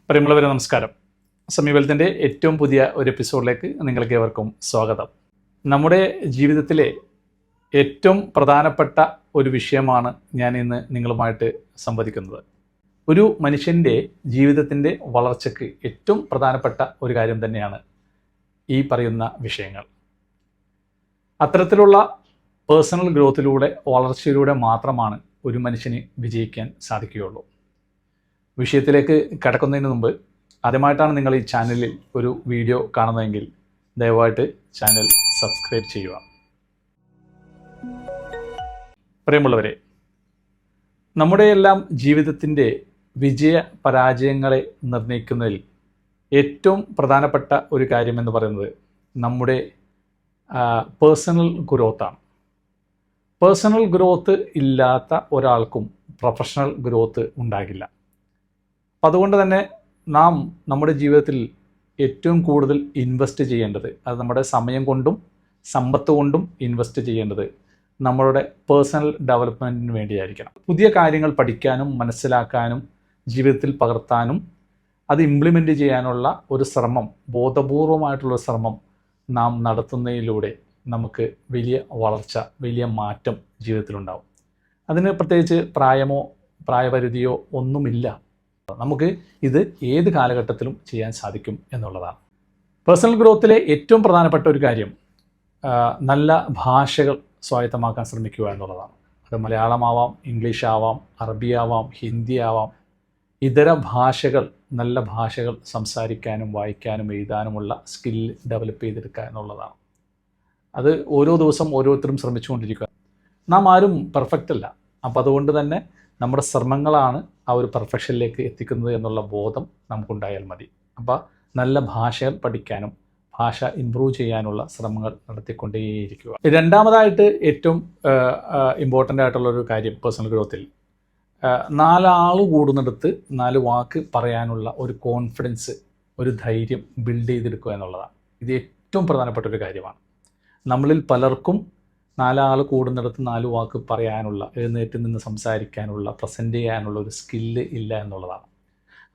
പ്രിയമുള്ളവരെ നമസ്കാരം. സമീപനത്തിൻ്റെ ഏറ്റവും പുതിയ ഒരു എപ്പിസോഡിലേക്ക് നിങ്ങൾക്ക് ഏവർക്കും സ്വാഗതം. നമ്മുടെ ജീവിതത്തിലെ ഏറ്റവും പ്രധാനപ്പെട്ട ഒരു വിഷയമാണ് ഞാൻ ഇന്ന് നിങ്ങളുമായിട്ട് സംവദിക്കുന്നത്. ഒരു മനുഷ്യൻ്റെ ജീവിതത്തിൻ്റെ വളർച്ചയ്ക്ക് ഏറ്റവും പ്രധാനപ്പെട്ട ഒരു കാര്യം തന്നെയാണ് ഈ പറയുന്ന വിഷയങ്ങൾ. അത്തരത്തിലുള്ള പേഴ്സണൽ ഗ്രോത്തിലൂടെ, വളർച്ചയിലൂടെ മാത്രമാണ് ഒരു മനുഷ്യന് വിജയിക്കാൻ സാധിക്കുകയുള്ളൂ. വിഷയത്തിലേക്ക് കടക്കുന്നതിന് മുമ്പ് ആദ്യമായിട്ടാണ് നിങ്ങൾ ഈ ചാനലിൽ ഒരു വീഡിയോ കാണുന്നതെങ്കിൽ ദയവായിട്ട് ചാനൽ സബ്സ്ക്രൈബ് ചെയ്യുക. പ്രിയമുള്ളവരെ, നമ്മുടെ എല്ലാം ജീവിതത്തിൻ്റെ വിജയ പരാജയങ്ങളെ നിർണ്ണയിക്കുന്നതിൽ ഏറ്റവും പ്രധാനപ്പെട്ട ഒരു കാര്യമെന്ന് പറയുന്നത് നമ്മുടെ പേഴ്സണൽ ഗ്രോത്താണ്. പേഴ്സണൽ ഗ്രോത്ത് ഇല്ലാത്ത ഒരാൾക്കും പ്രൊഫഷണൽ ഗ്രോത്ത് ഉണ്ടാകില്ല. അപ്പം അതുകൊണ്ട് തന്നെ നാം നമ്മുടെ ജീവിതത്തിൽ ഏറ്റവും കൂടുതൽ ഇൻവെസ്റ്റ് ചെയ്യേണ്ടത്, അത് നമ്മുടെ സമയം കൊണ്ടും സമ്പത്ത് കൊണ്ടും ഇൻവെസ്റ്റ് ചെയ്യേണ്ടത് നമ്മളുടെ പേഴ്സണൽ ഡെവലപ്മെൻറ്റിന് വേണ്ടിയായിരിക്കണം. പുതിയ കാര്യങ്ങൾ പഠിക്കാനും മനസ്സിലാക്കാനും ജീവിതത്തിൽ പകർത്താനും അത് ഇംപ്ലിമെൻ്റ് ചെയ്യാനുള്ള ഒരു ശ്രമം, ബോധപൂർവമായിട്ടുള്ള ശ്രമം നാം നടത്തുന്നതിലൂടെ നമുക്ക് വലിയ വളർച്ച, വലിയ മാറ്റം ജീവിതത്തിലുണ്ടാവും. അതിന് പ്രത്യേകിച്ച് പ്രായമോ പ്രായപരിധിയോ ഒന്നുമില്ല. നമുക്ക് ഇത് ഏത് കാലഘട്ടത്തിലും ചെയ്യാൻ സാധിക്കും എന്നുള്ളതാണ്. പേഴ്സണൽ ഗ്രോത്തിലെ ഏറ്റവും പ്രധാനപ്പെട്ട ഒരു കാര്യം നല്ല ഭാഷകൾ സ്വായത്തമാക്കാൻ ശ്രമിക്കുക എന്നുള്ളതാണ്. അത് മലയാളമാവാം, ഇംഗ്ലീഷ് ആവാം, അറബി ആവാം, ഹിന്ദി ആവാം. ഇതര ഭാഷകൾ, നല്ല ഭാഷകൾ സംസാരിക്കാനും വായിക്കാനും എഴുതാനുമുള്ള സ്കില്ല് ഡെവലപ്പ് ചെയ്തെടുക്കുക എന്നുള്ളതാണ്. അത് ഓരോ ദിവസം ഓരോരുത്തരും ശ്രമിച്ചുകൊണ്ടിരിക്കുക. നാം ആരും പെർഫെക്റ്റ് അല്ല. അപ്പം അതുകൊണ്ട് തന്നെ നമ്മുടെ ശ്രമങ്ങളാണ് ആ ഒരു പെർഫെക്ഷനിലേക്ക് എത്തിക്കുന്നത് എന്നുള്ള ബോധം നമുക്കുണ്ടായാൽ മതി. അപ്പോൾ നല്ല ഭാഷകൾ പഠിക്കാനും ഭാഷ ഇമ്പ്രൂവ് ചെയ്യാനുള്ള ശ്രമങ്ങൾ നടത്തിക്കൊണ്ടേയിരിക്കുക. രണ്ടാമതായിട്ട് ഏറ്റവും ഇമ്പോർട്ടൻ്റ് ആയിട്ടുള്ളൊരു കാര്യം പേഴ്സണൽ ഗ്രോത്തിൽ, 4 ആൾ കൂടുന്നിടത്ത് 4 വാക്ക് പറയാനുള്ള ഒരു കോൺഫിഡൻസ്, ഒരു ധൈര്യം ബിൽഡ് ചെയ്തെടുക്കുക എന്നുള്ളതാണ്. ഇത് ഏറ്റവും പ്രധാനപ്പെട്ട ഒരു കാര്യമാണ്. നമ്മളിൽ പലർക്കും 4 ആൾ കൂടുന്നിടത്ത് 4 വാക്ക് പറയാനുള്ള, എഴുന്നേറ്റ് നിന്ന് സംസാരിക്കാനുള്ള, പ്രസൻറ്റ് ചെയ്യാനുള്ള ഒരു സ്കില്ല് ഇല്ല എന്നുള്ളതാണ്.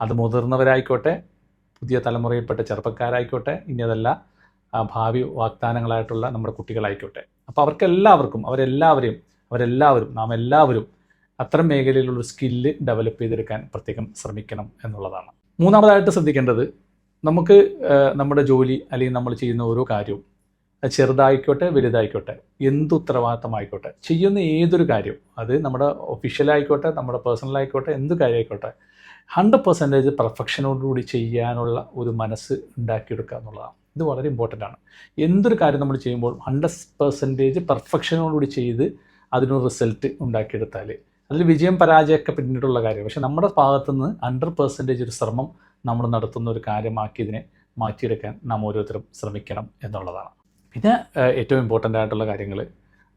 അത് മുതിർന്നവരായിക്കോട്ടെ, പുതിയ തലമുറയിൽപ്പെട്ട ചെറുപ്പക്കാരായിക്കോട്ടെ, ഇനി അതല്ല ഭാവി വാഗ്ദാനങ്ങളായിട്ടുള്ള നമ്മുടെ കുട്ടികളായിക്കോട്ടെ. അപ്പോൾ അവരെല്ലാവരും നാം എല്ലാവരും അത്തരം മേഖലയിലുള്ള സ്കില്ല് ഡെവലപ്പ് ചെയ്തെടുക്കാൻ പ്രത്യേകം ശ്രമിക്കണം എന്നുള്ളതാണ്. മൂന്നാമതായിട്ട് ശ്രദ്ധിക്കേണ്ടത്, നമുക്ക് നമ്മുടെ ജോലി അല്ലെങ്കിൽ നമ്മൾ ചെയ്യുന്ന ഓരോ കാര്യവും, ചെറുതായിക്കോട്ടെ വലുതായിക്കോട്ടെ, എന്ത് ഉത്തരവാദിത്തമായിക്കോട്ടെ, ചെയ്യുന്ന ഏതൊരു കാര്യവും, അത് നമ്മുടെ ഒഫീഷ്യലായിക്കോട്ടെ നമ്മുടെ പേഴ്സണലായിക്കോട്ടെ, എന്ത് കാര്യമായിക്കോട്ടെ, 100% പെർഫെക്ഷനോടുകൂടി ചെയ്യാനുള്ള ഒരു മനസ്സ് ഉണ്ടാക്കിയെടുക്കുക എന്നുള്ളതാണ്. ഇത് വളരെ ഇമ്പോർട്ടൻ്റ് ആണ്. എന്തൊരു കാര്യം നമ്മൾ ചെയ്യുമ്പോൾ 100% പെർഫെക്ഷനോടുകൂടി ചെയ്ത് അതിനൊരു റിസൾട്ട് ഉണ്ടാക്കിയെടുത്താൽ അതിൽ വിജയം പരാജയമൊക്കെ പിന്നീടുള്ള കാര്യം. പക്ഷേ നമ്മുടെ ഭാഗത്തുനിന്ന് 100% ഒരു ശ്രമം നമ്മൾ നടത്തുന്ന ഒരു കാര്യമാക്കി ഇതിനെ മാറ്റിയെടുക്കാൻ നാം ഓരോരുത്തരും ശ്രമിക്കണം എന്നുള്ളതാണ്. പിന്നെ ഏറ്റവും ഇമ്പോർട്ടൻ്റ് ആയിട്ടുള്ള കാര്യങ്ങൾ,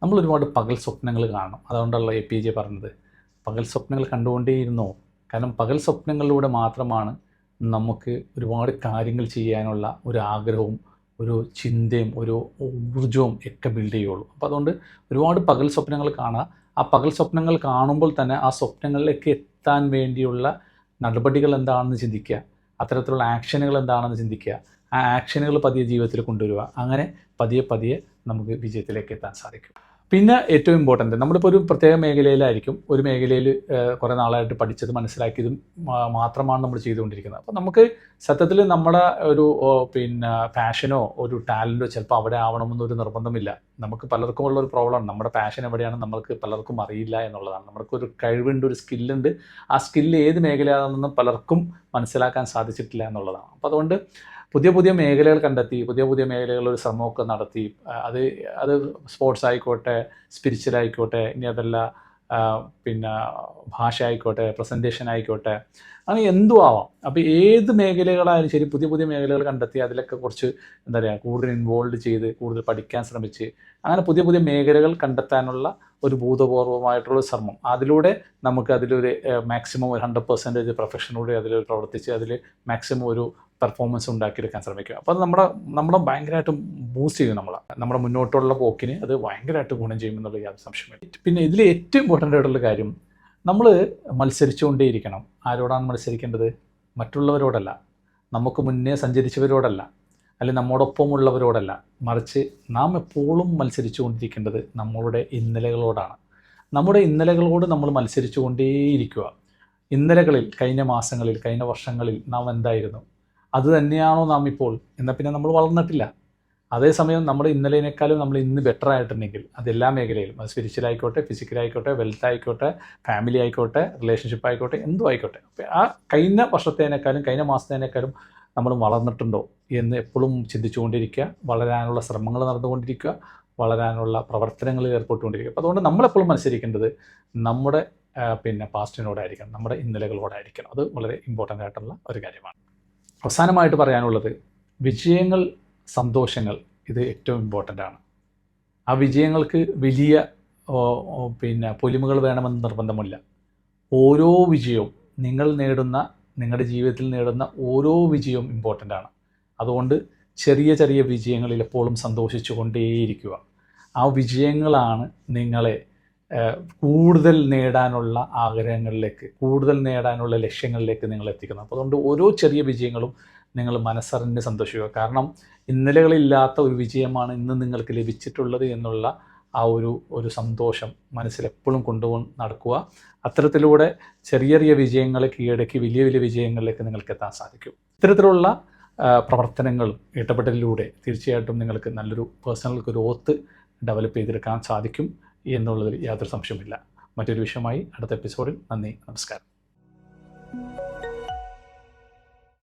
നമ്മൾ ഒരുപാട് പകൽ സ്വപ്നങ്ങൾ കാണണം. അതുകൊണ്ടുള്ള APJ പറഞ്ഞത് പകൽ സ്വപ്നങ്ങൾ കണ്ടുകൊണ്ടേയിരുന്നോ. കാരണം പകൽ സ്വപ്നങ്ങളിലൂടെ മാത്രമാണ് നമുക്ക് ഒരുപാട് കാര്യങ്ങൾ ചെയ്യാനുള്ള ഒരു ആഗ്രഹവും ഒരു ചിന്തയും ഒരു ഊർജ്ജവും ഒക്കെ ബിൽഡ് ചെയ്യുള്ളൂ. അപ്പോൾ അതുകൊണ്ട് ഒരുപാട് പകൽ സ്വപ്നങ്ങൾ കാണുക. ആ പകൽ സ്വപ്നങ്ങൾ കാണുമ്പോൾ തന്നെ ആ സ്വപ്നങ്ങളിലേക്ക് എത്താൻ വേണ്ടിയുള്ള നടപടികൾ എന്താണെന്ന് ചിന്തിക്കുക, അത്തരത്തിലുള്ള ആക്ഷനുകൾ എന്താണെന്ന് ചിന്തിക്കുക, ആ ആക്ഷനുകൾ പതിയെ ജീവിതത്തിൽ കൊണ്ടുവരിക. അങ്ങനെ പതിയെ നമുക്ക് വിജയത്തിലേക്ക് എത്താൻ സാധിക്കും. പിന്നെ ഏറ്റവും ഇമ്പോർട്ടൻ്റ്, നമ്മളിപ്പോൾ ഒരു പ്രത്യേക മേഖലയിലായിരിക്കും, ഒരു മേഖലയിൽ കുറേ നാളായിട്ട് പഠിച്ചത് മനസ്സിലാക്കിയതും മാത്രമാണ് നമ്മൾ ചെയ്തുകൊണ്ടിരിക്കുന്നത്. അപ്പോൾ നമുക്ക് സത്യത്തിൽ നമ്മുടെ ഒരു പാഷനോ ഒരു ടാലൻറ്റോ ചിലപ്പോൾ അവിടെ ആവണമെന്നൊരു നിർബന്ധമില്ല. നമുക്ക് പലർക്കും ഉള്ളൊരു പ്രോബ്ലമാണ്, നമ്മുടെ പാഷൻ എവിടെയാണ് നമ്മൾക്ക് പലർക്കും അറിയില്ല എന്നുള്ളതാണ്. നമുക്കൊരു കഴിവുണ്ട്, ഒരു സ്കില്ലുണ്ട്, ആ സ്കില്ല് ഏത് മേഖലയാണെന്ന് പലർക്കും മനസ്സിലാക്കാൻ സാധിച്ചിട്ടില്ല എന്നുള്ളതാണ്. അപ്പോൾ അതുകൊണ്ട് പുതിയ മേഖലകൾ കണ്ടെത്തി, പുതിയ മേഖലകളിൽ ഒരു ശ്രമമൊക്കെ നടത്തി, അത് സ്പോർട്സ് ആയിക്കോട്ടെ, സ്പിരിച്വൽ ആയിക്കോട്ടെ, ഇനി അതല്ല ഭാഷ ആയിക്കോട്ടെ, പ്രസൻറ്റേഷൻ ആയിക്കോട്ടെ, അങ്ങനെ എന്തും ആവാം. അപ്പോൾ ഏത് മേഖലകളായാലും ശരി, പുതിയ മേഖലകൾ കണ്ടെത്തി അതിലൊക്കെ കുറച്ച് കൂടുതൽ ഇൻവോൾവ് ചെയ്ത് കൂടുതൽ പഠിക്കാൻ ശ്രമിച്ച് അങ്ങനെ പുതിയ മേഖലകൾ കണ്ടെത്താനുള്ള ഒരു ബോധപൂർവമായിട്ടുള്ള ശ്രമം, അതിലൂടെ നമുക്ക് അതിലൊരു മാക്സിമം ഒരു 100% പ്രൊഫഷനോട് അതിൽ പ്രവർത്തിച്ച് അതിൽ മാക്സിമം ഒരു പെർഫോമൻസ് ഉണ്ടാക്കിയെടുക്കാൻ ശ്രമിക്കുക. അപ്പോൾ അത് നമ്മളെ ഭയങ്കരമായിട്ട് ബൂസ്റ്റ് ചെയ്യും. നമ്മുടെ മുന്നോട്ടുള്ള പോക്കിന് അത് ഭയങ്കരമായിട്ട് ഗുണം ചെയ്യുമെന്നുള്ള യാതൊരു സംശയമില്ല. പിന്നെ ഇതിൽ ഏറ്റവും ഇമ്പോർട്ടൻ്റ് ആയിട്ടുള്ള കാര്യം, നമ്മൾ മത്സരിച്ചുകൊണ്ടേയിരിക്കണം. ആരോടാണ് മത്സരിക്കേണ്ടത്? മറ്റുള്ളവരോടല്ല, നമുക്ക് മുന്നേ സഞ്ചരിച്ചവരോടല്ല, അല്ലെങ്കിൽ നമ്മോടൊപ്പമുള്ളവരോടല്ല, മറിച്ച് നാം എപ്പോഴും മത്സരിച്ചു കൊണ്ടിരിക്കേണ്ടത് നമ്മളുടെ ഇന്നലകളോടാണ്. നമ്മുടെ ഇന്നലകളോട് നമ്മൾ മത്സരിച്ചു കൊണ്ടേയിരിക്കുക. ഇന്നലകളിൽ, കഴിഞ്ഞ മാസങ്ങളിൽ, കഴിഞ്ഞ വർഷങ്ങളിൽ നാം എന്തായിരുന്നു, അത് തന്നെയാണോ നാം ഇപ്പോൾ? എന്നാൽ പിന്നെ നമ്മൾ വളർന്നിട്ടില്ല. അതേസമയം നമ്മുടെ ഇന്നലേനേക്കാളും നമ്മൾ ഇന്ന് ബെറ്റർ ആയിട്ടുണ്ടെങ്കിൽ അതെല്ലാ മേഖലയിലും, അത് സ്പിരിച്വലായിക്കോട്ടെ, ഫിസിക്കലായിക്കോട്ടെ, വെൽത്ത് ആയിക്കോട്ടെ, ഫാമിലി ആയിക്കോട്ടെ, റിലേഷൻഷിപ്പ് ആയിക്കോട്ടെ, എന്തും ആയിക്കോട്ടെ, അപ്പോൾ ആ കഴിഞ്ഞ വർഷത്തേനേക്കാളും കഴിഞ്ഞ മാസത്തേനേക്കാളും നമ്മൾ വളർന്നിട്ടുണ്ടോ എന്ന് എപ്പോഴും ചിന്തിച്ചുകൊണ്ടിരിക്കുക, വളരാനുള്ള ശ്രമങ്ങൾ നടന്നുകൊണ്ടിരിക്കുക, വളരാനുള്ള പ്രവർത്തനങ്ങളിൽ ഏർപ്പെട്ടുകൊണ്ടിരിക്കുക. അപ്പോൾ അതുകൊണ്ട് നമ്മളെപ്പോഴും മത്സരിക്കേണ്ടത് നമ്മുടെ പാസ്റ്റിനോടായിരിക്കണം, നമ്മുടെ ഇന്നലകളോടായിരിക്കണം. അത് വളരെ ഇമ്പോർട്ടൻ്റ് ആയിട്ടുള്ള ഒരു കാര്യമാണ്. അവസാനമായിട്ട് പറയാനുള്ളത്, വിജയങ്ങൾ, സന്തോഷങ്ങൾ, ഇത് ഏറ്റവും ഇമ്പോർട്ടൻ്റ് ആണ്. ആ വിജയങ്ങൾക്ക് വലിയ പൊലിമകൾ വേണമെന്ന് നിർബന്ധമില്ല. ഓരോ വിജയവും നിങ്ങളുടെ ജീവിതത്തിൽ നേടുന്ന ഓരോ വിജയവും ഇമ്പോർട്ടൻ്റ് ആണ്. അതുകൊണ്ട് ചെറിയ ചെറിയ വിജയങ്ങളിൽ എപ്പോഴും സന്തോഷിച്ചു കൊണ്ടേയിരിക്കുക. ആ വിജയങ്ങളാണ് നിങ്ങളെ കൂടുതൽ നേടാനുള്ള ആഗ്രഹങ്ങളിലേക്ക്, കൂടുതൽ നേടാനുള്ള ലക്ഷ്യങ്ങളിലേക്ക് നിങ്ങൾ എത്തിക്കുന്നത്. അപ്പോൾ അതുകൊണ്ട് ഓരോ ചെറിയ വിജയങ്ങളും നിങ്ങൾ മനസ്സറിഞ്ഞ് സന്തോഷിക്കുക. കാരണം ഇന്നലകളില്ലാത്ത ഒരു വിജയമാണ് ഇന്ന് നിങ്ങൾക്ക് ലഭിച്ചിട്ടുള്ളത് എന്നുള്ള ആ ഒരു സന്തോഷം മനസ്സിലെപ്പോഴും കൊണ്ടുപോയി നടക്കുക. അത്തരത്തിലൂടെ ചെറിയ ചെറിയ വിജയങ്ങളെ കീഴടക്കി വലിയ വലിയ വിജയങ്ങളിലേക്ക് നിങ്ങൾക്ക് എത്താൻ സാധിക്കും. ഇത്തരത്തിലുള്ള പ്രവർത്തനങ്ങൾ, ഇടപെടലിലൂടെ തീർച്ചയായിട്ടും നിങ്ങൾക്ക് നല്ലൊരു പേഴ്സണൽ ഗ്രോത്ത് ഡെവലപ്പ് ചെയ്തെടുക്കാൻ സാധിക്കും എന്നുള്ളതിൽ യാതൊരു സംശയമില്ല. മറ്റൊരു വിഷയമായി അടുത്ത എപ്പിസോഡിൽ. നന്ദി, നമസ്കാരം.